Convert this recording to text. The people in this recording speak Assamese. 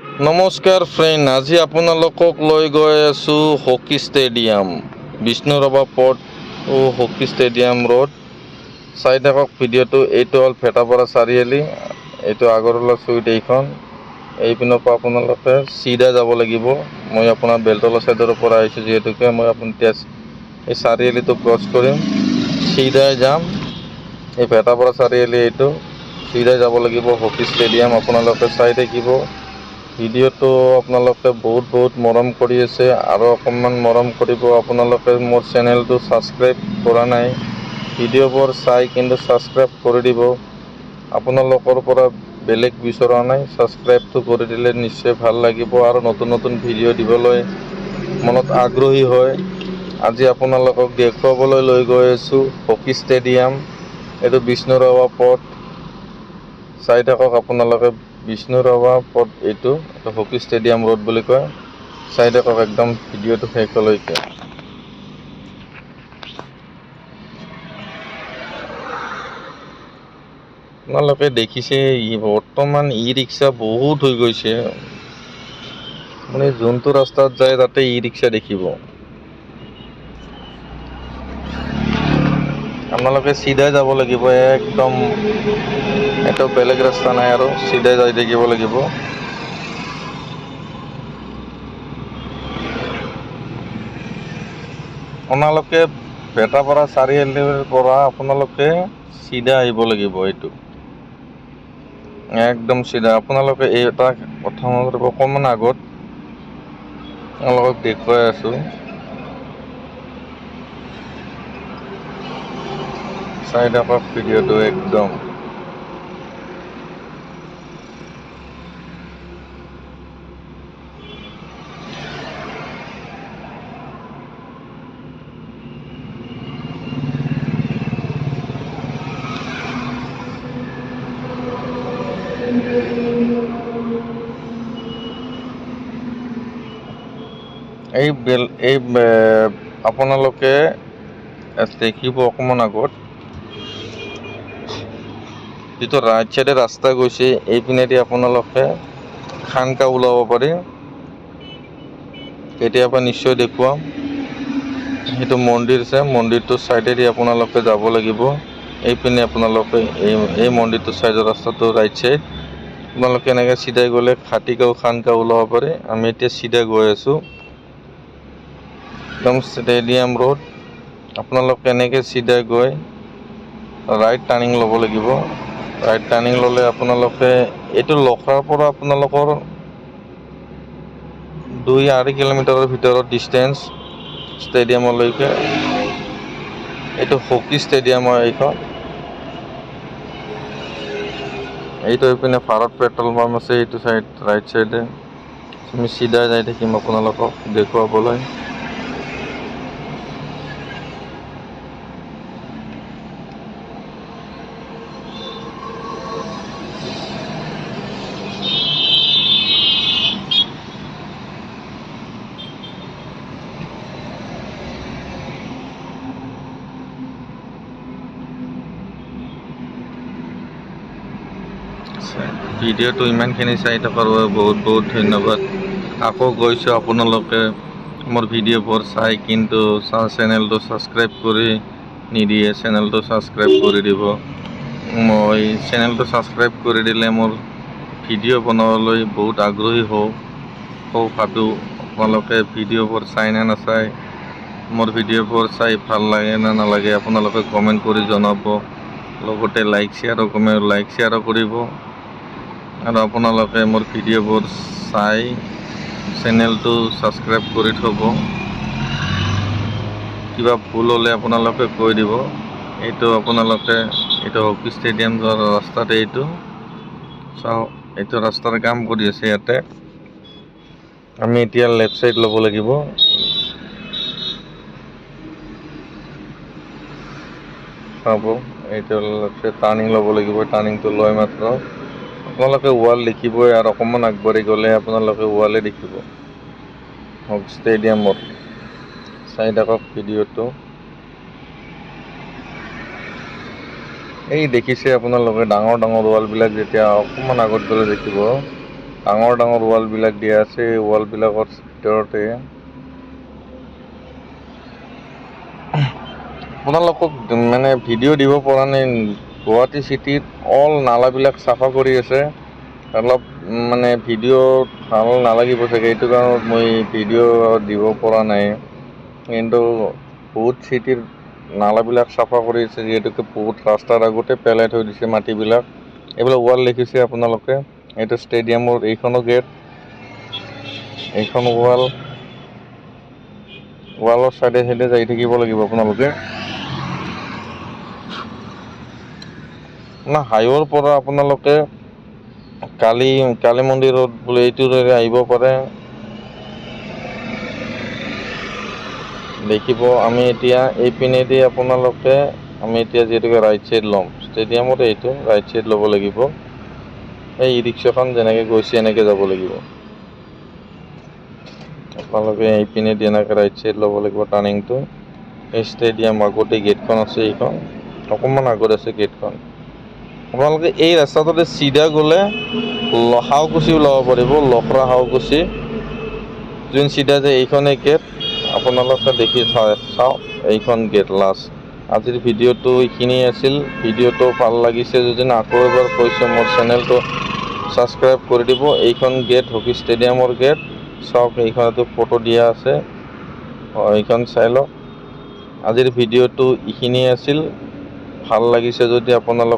নমস্কাৰ ফ্ৰেণ্ড, আজি আপোনালোকক লৈ গৈ আছোঁ হকী ষ্টেডিয়াম, বিষ্ণুৰাভা পথ ও হকী ষ্টেডিয়াম ৰোড। চাই থাকক ভিডিঅ'টো। এইটো হ'ল ভেটাপাৰা চাৰিআলি, এইটো আগৰৱালা চুইট এইখন। এইপিনৰ পৰা আপোনালোকে চিধা যাব লাগিব। মই আপোনাৰ বেলতলা ছাইডৰ পৰা আহিছোঁ, যিহেতুকে মই এতিয়া এই চাৰিআলিটো ক্ৰছ কৰিম, চিধাই যাম। এই ভেটাপাৰা চাৰিআলি, এইটো চিধাই যাব লাগিব হকী ষ্টেডিয়াম। আপোনালোকে চাই থাকিব ভিডিঅ'টো। আপোনালোকে বহুত মৰম কৰি আছে, আৰু অকণমান মৰম কৰিব। আপোনালোকে মোৰ চেনেলটো ছাবস্ক্ৰাইব কৰা নাই, ভিডিঅ'বোৰ চাই কিন্তু ছাবস্ক্ৰাইব কৰি দিব। আপোনালোকৰ পৰা বেলেগ বিচৰা নাই, ছাবস্ক্ৰাইবটো কৰি দিলে নিশ্চয় ভাল লাগিব, আৰু নতুন ভিডিঅ' দিবলৈ মনত আগ্ৰহী হয়। আজি আপোনালোকক দেখুৱাবলৈ লৈ গৈ আছোঁ হকী ষ্টেডিয়াম। এইটো বিষ্ণুৰাভা পথ, চাই থাকক আপোনালোকে। বিষ্ণুৰাভা পথ, এইটো হকী ষ্টেডিয়াম ৰোড বুলি কয়। চাই থাকক একদম ভিডিঅ'টো শেষলৈকে। আপোনালোকে দেখিছে বৰ্তমান ই ৰিক্সা বহুত হৈ গৈছে। মানে যোনটো ৰাস্তাত যায় তাতে ই ৰিক্সা দেখিব। আপোনালোকে চিধাই যাব লাগিব, একদম এইটো বেলেগ ৰাস্তা নাই, আৰু চিধাই যাই থাকিব লাগিব। আপোনালোকে ভেটাপাৰা চাৰিআলিৰ পৰা আপোনালোকে চিধা আহিব লাগিব। এইটো একদম চিধা। আপোনালোকে এই এটা প্ৰথমত অকণমান আগত আপোনালোকক দেখুৱাই আছোঁ, চাই থাকক ভিডিঅ'টো একদম। আপোনালোকে দেখিব অকণমান আগত যিটো ৰাইট চাইডে ৰাস্তা গৈছে, এইপিনেদি আপোনালোকে খানকা ওলাব পাৰে। কেতিয়াবা নিশ্চয় দেখুৱাম। সেইটো মন্দিৰ আছে, মন্দিৰটোৰ চাইডেদি আপোনালোকে যাব লাগিব। এইপিনে আপোনালোকে এই মন্দিৰটোৰ চাইডৰ ৰাস্তাটো ৰাইট চাইড। আপোনালোকে এনেকৈ চিধাই গ'লে খাটিগাঁও খানকা ওলাব পাৰে। আমি এতিয়া চিধাই গৈ আছোঁ একদম ষ্টেডিয়াম ৰোড। আপোনালোকে এনেকৈ চিধাই গৈ ৰাইট টাৰ্ণিং ল'ব লাগিব। ৰাইট টাৰ্ণিং ল'লে আপোনালোকে এইটো লখৰাৰ পৰা আপোনালোকৰ 2-2.5 কিলোমিটাৰৰ ভিতৰত ডিষ্টেঞ্চ ষ্টেডিয়ামলৈকে। এইটো হকী ষ্টেডিয়াম হয় এইখন। এইটো এইপিনে ভাৰত পেট্ৰল পাম্প আছে, এইটো চাইড ৰাইট চাইডে। আমি চিধাই যাই থাকিম আপোনালোকক দেখুৱাবলৈ। ভিডিঅ'টো ইমানখিনি চাই থকাৰ বাবে বহুত ধন্যবাদ। আকৌ গৈছোঁ, আপোনালোকে মোৰ ভিডিঅ'বোৰ চাই কিন্তু চেনেলটো ছাবস্ক্ৰাইব কৰি নিদিয়ে। চেনেলটো ছাবস্ক্ৰাইব কৰি দিব। মই চেনেলটো ছাবস্ক্ৰাইব কৰি দিলে মোৰ ভিডিঅ' বনাবলৈ বহুত আগ্ৰহী হওঁ ভাবোঁ। আপোনালোকে ভিডিঅ'বোৰ চাই নে নাচায়, মোৰ ভিডিঅ'বোৰ চাই ভাল লাগে নে নালাগে, আপোনালোকে কমেণ্ট কৰি জনাব। লগতে লাইক শ্বেয়াৰো কৰিব। আৰু আপোনালোকে মোৰ ভিডিঅ'বোৰ চাই চেনেলটো ছাবস্ক্ৰাইব কৰি থ'ব। কিবা ভুল হ'লে আপোনালোকে কৈ দিব। এইটো হকী ষ্টেডিয়াম যোৱাৰ ৰাস্তাতে এইটো চাওক, এইটো ৰাস্তাৰ কাম কৰি আছে ইয়াতে। আমি এতিয়া লেফ্ট চাইড ল'ব লাগিব। চাব, এইটো টাৰ্ণিং ল'ব লাগিব। টাৰ্ণিংটো লৈ মাত্ৰ আপোনালোকে ৱাল দেখিবই, আৰু অকণমান আগবাঢ়ি গ'লে আপোনালোকে ৱালে দেখিব হকী ষ্টেডিয়ামত। চাই থাকক ভিডিঅ'টো। এই দেখিছে আপোনালোকে ডাঙৰ ৱালবিলাক, যেতিয়া অকণমান আগত গ'লে দেখিব ডাঙৰ ডাঙৰ ৱালবিলাক দিয়া আছে। এই ৱালবিলাকৰ ভিতৰতে আপোনালোকক মানে ভিডিঅ' দিব পৰা নাই। গুৱাহাটী চিটিত অল নালাবিলাক চাফা কৰি আছে। অলপ মানে ভিডিঅ' ভাল নালাগিব চাগে, এইটো কাৰণত মই ভিডিঅ' দিব পৰা নাই। কিন্তু বহুত চিটিৰ নালাবিলাক চাফা কৰি আছে, যিহেতুকে বহুত ৰাস্তাৰ আগতে পেলাই থৈ দিছে মাটিবিলাক। এইবিলাক ৱাল দেখিছে আপোনালোকে, এইটো ষ্টেডিয়ামৰ এইখনো গেট, এইখন ৱালৰ চাইডে চাইডে যাই থাকিব লাগিব আপোনালোকে। না হাইৱেৰ পৰা আপোনালোকে কালী মন্দিৰত বোলে এইটোৰে আহিব পাৰে। দেখিব আমি এতিয়া এইপিনেদি আপোনালোকে আমি এতিয়া যিহেতুকে ৰাইট চাইড ল'ম, ষ্টেডিয়ামত এইটো ৰাইট চাইড ল'ব লাগিব। এই ই ৰিক্সাখন যেনেকৈ গৈছে এনেকৈ যাব লাগিব। আপোনালোকে এইপিনেদি এনেকৈ ৰাইট চাইড ল'ব লাগিব টাৰ্ণিংটো। এই ষ্টেডিয়াম আগতে গেটখন আছে, এইখন অকণমান আগত আছে গেটখন। আপোনালোকে এই ৰাস্তাটোতে চিধা গ'লে হাওকুচি ওলাব পাৰিব, লখৰা হাওকুচি। যোন চিধা যে এইখনেই গেট, আপোনালোকে দেখি চাওক এইখন গেট লাষ্ট। আজিৰ ভিডিঅ'টো এইখিনিয়ে আছিল। ভিডিঅ'টো ভাল লাগিছে যদি আকৌ এবাৰ কৈছোঁ, মোৰ চেনেলটো ছাবস্ক্ৰাইব কৰি দিব। এইখন গেট হকী ষ্টেডিয়ামৰ গেট, চাওক এইখনতো ফটো দিয়া আছে, এইখন চাই লওক। আজিৰ ভিডিঅ'টো এইখিনিয়ে আছিল। ভাল লাগিছে যদি আপোনালোক